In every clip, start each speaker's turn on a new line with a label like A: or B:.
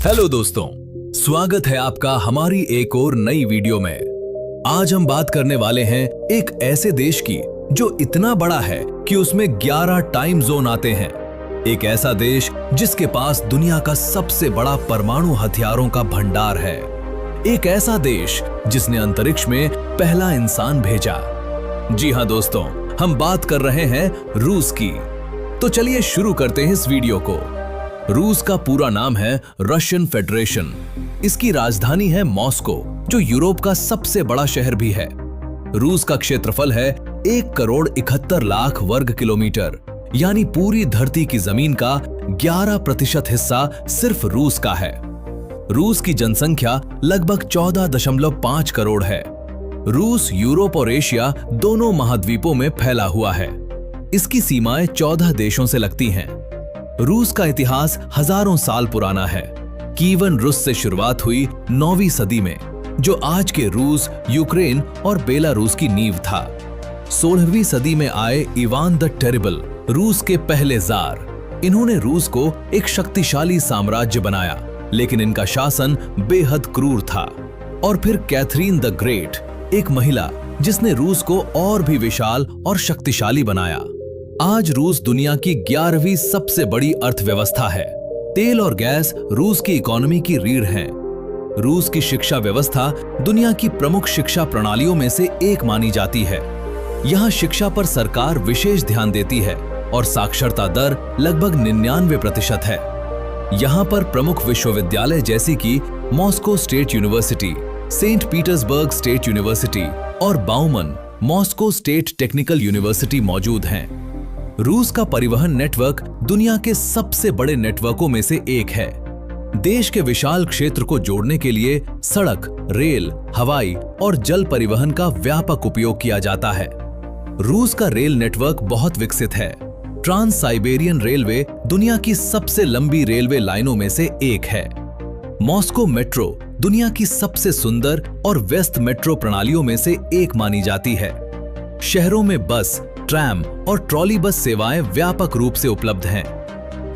A: Hello दोस्तों, स्वागत है आपका हमारी एक और नई वीडियो में। आज हम बात करने वाले हैं एक ऐसे देश की जो इतना बड़ा है कि उसमें 11 टाइम जोन आते हैं। एक ऐसा देश जिसके पास दुनिया का सबसे बड़ा परमाणु हथियारों का भंडार है। एक ऐसा देश जिसने अंतरिक्ष में पहला इंसान भेजा। जी हां दोस्तों, हम बात कर रहे हैं रूस की। तो चलिए शुरू करते हैं इस वीडियो को। रूस का पूरा नाम है रशियन फेडरेशन। इसकी राजधानी है मॉस्को, जो यूरोप का सबसे बड़ा शहर भी है। रूस का क्षेत्रफल है 1,71,00,000 वर्ग किलोमीटर, यानी पूरी धरती की जमीन का 11% हिस्सा सिर्फ रूस का है। रूस की जनसंख्या लगभग 14.5 करोड़ है। रूस यूरोप और एशिया दोनों महाद्वीपों में फैला हुआ है। इसकी सीमाएं 14 देशों से लगती हैं। रूस का इतिहास हजारों साल पुराना है। कीवन रुस से शुरुआत हुई 9वीं सदी में, जो आज के रूस, यूक्रेन और बेलारूस की नींव था। 16वीं सदी में आए इवान द टेरिबल रूस के पहले जार। इन्होंने रूस को एक शक्तिशाली साम्राज्य बनाया, लेकिन इनका शासन बेहद क्रूर था। और फिर कैथरीन द ग्रेट, एक महिला जिसने रूस को और भी विशाल और शक्तिशाली बनाया। आज रूस दुनिया की 11वीं सबसे बड़ी अर्थव्यवस्था है। तेल और गैस रूस की इकोनॉमी की रीढ़ हैं। रूस की शिक्षा व्यवस्था दुनिया की प्रमुख शिक्षा प्रणालियों में से एक मानी जाती है। यहाँ शिक्षा पर सरकार विशेष ध्यान देती है और साक्षरता दर लगभग 99% है। यहाँ पर प्रमुख विश्वविद्यालय जैसे कि Moscow State University, Saint Petersburg State University और Bauman Moscow State Technical University मौजूद हैं। रूस का परिवहन नेटवर्क दुनिया के सबसे बड़े नेटवर्कों में से एक है। देश के विशाल क्षेत्र को जोड़ने के लिए सड़क, रेल, हवाई और जल परिवहन का व्यापक उपयोग किया जाता है। रूस का रेल नेटवर्क बहुत विकसित है। ट्रांस साइबेरियन रेलवे दुनिया की सबसे लंबी रेलवे लाइनों में से एक है। मॉस्को मेट्रो दुनिया की सबसे सुंदर और व्यस्त मेट्रो प्रणालियों में से एक मानी जाती है। शहरों में बस, ट्रैम और ट्रॉली बस सेवाएं व्यापक रूप से उपलब्ध हैं।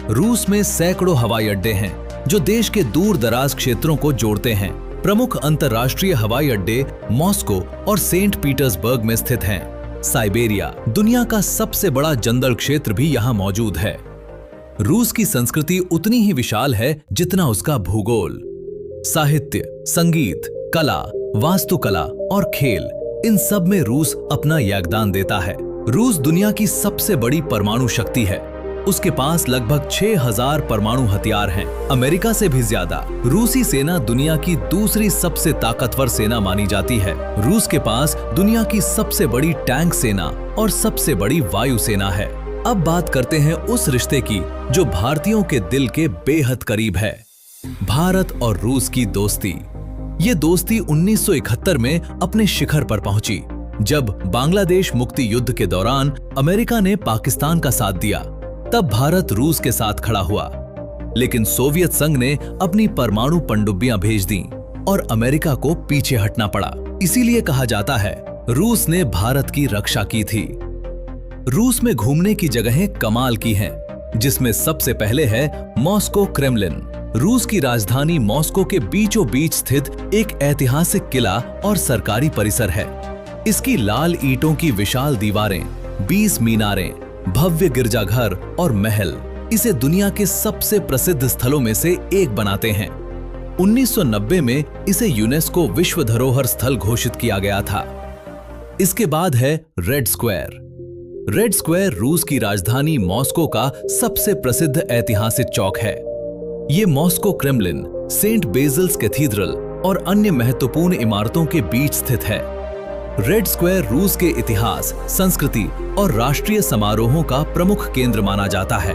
A: रूस में सैकड़ों हवाई अड्डे हैं जो देश के दूर दराज क्षेत्रों को जोड़ते हैं। प्रमुख अंतर्राष्ट्रीय हवाई अड्डे मॉस्को और सेंट पीटर्सबर्ग में स्थित हैं। साइबेरिया, दुनिया का सबसे बड़ा जंगल क्षेत्र भी यहाँ मौजूद है। रूस की संस्कृति उतनी ही विशाल है जितना उसका भूगोल। साहित्य, संगीत, कला, वास्तुकला और खेल, इन सब में रूस अपना योगदान देता है। रूस दुनिया की सबसे बड़ी परमाणु शक्ति है। उसके पास लगभग 6000 परमाणु हथियार हैं, अमेरिका से भी ज्यादा। रूसी सेना दुनिया की दूसरी सबसे ताकतवर सेना मानी जाती है। रूस के पास दुनिया की सबसे बड़ी टैंक सेना और सबसे बड़ी वायु सेना है। अब बात करते हैं उस रिश्ते की जो भारतीयों के दिल के बेहद करीब है, भारत और रूस की दोस्ती। ये दोस्ती 1971 में अपने शिखर पर पहुंची, जब बांग्लादेश मुक्ति युद्ध के दौरान अमेरिका ने पाकिस्तान का साथ दिया। तब भारत रूस के साथ खड़ा हुआ, लेकिन सोवियत संघ ने अपनी परमाणु पनडुब्बियां भेज दी और अमेरिका को पीछे हटना पड़ा। इसीलिए कहा जाता है रूस ने भारत की रक्षा की थी। रूस में घूमने की जगहें कमाल की हैं, जिसमें सबसे पहले है मॉस्को क्रेमलिन। रूस की राजधानी मॉस्को के बीचों बीच स्थित एक ऐतिहासिक किला और सरकारी परिसर है। इसकी लाल ईंटों की विशाल दीवारें, 20 मीनारें, भव्य गिरजाघर और महल इसे दुनिया के सबसे प्रसिद्ध स्थलों में से एक बनाते हैं। 1990 में इसे यूनेस्को विश्व धरोहर स्थल घोषित किया गया था। इसके बाद है रेड स्क्वायर। रेड स्क्वायर रूस की राजधानी मॉस्को का सबसे प्रसिद्ध ऐतिहासिक चौक है। ये मॉस्को क्रेमलिन, सेंट बेसिल्स कैथीड्रल और अन्य महत्वपूर्ण इमारतों के बीच स्थित है। रेड स्क्वायर रूस के इतिहास, संस्कृति और राष्ट्रीय समारोहों का प्रमुख केंद्र माना जाता है।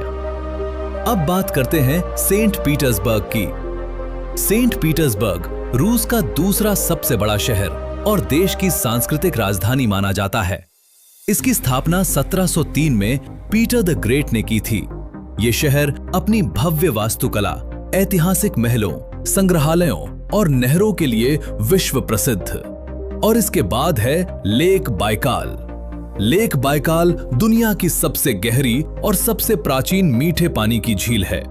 A: अब बात करते हैं सेंट पीटर्सबर्ग की। सेंट पीटर्सबर्ग रूस का दूसरा सबसे बड़ा शहर और देश की सांस्कृतिक राजधानी माना जाता है। इसकी स्थापना 1703 में पीटर द ग्रेट ने की थी। ये शहर अपनी भव्य वास्तुकला, ऐतिहासिक महलों, संग्रहालयों और नहरों के लिए विश्व प्रसिद्ध। और इसके बाद है लेक बाइकाल। लेक बाइकाल दुनिया की सबसे गहरी और सबसे प्राचीन मीठे पानी की झील है।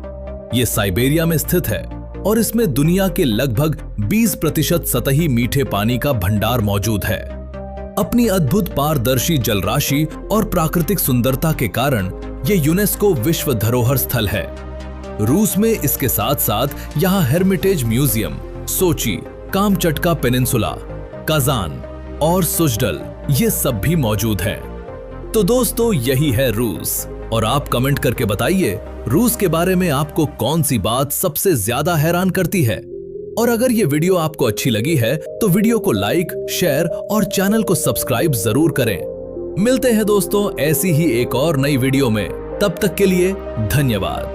A: ये साइबेरिया में स्थित है। और इसमें दुनिया के लगभग 20% सतही मीठे पानी का भंडार मौजूद है। अपनी अद्भुत पारदर्शी जलराशि और प्राकृतिक सुंदरता के कारण ये यूनेस्को विश्व धरोहर स्थल है। रूस में इसके साथ साथ यहाँ हेर्मिटेज म्यूजियम, सोची, कामचटका पेनिनसुला, काजान और सुजडल ये सब भी मौजूद हैं। तो दोस्तों, यही है रूस। और आप कमेंट करके बताइए रूस के बारे में आपको कौन सी बात सबसे ज्यादा हैरान करती है। और अगर ये वीडियो आपको अच्छी लगी है तो वीडियो को लाइक, शेयर और चैनल को सब्सक्राइब जरूर करें। मिलते हैं दोस्तों ऐसी ही एक और नई वीडियो में। तब तक के लिए धन्यवाद।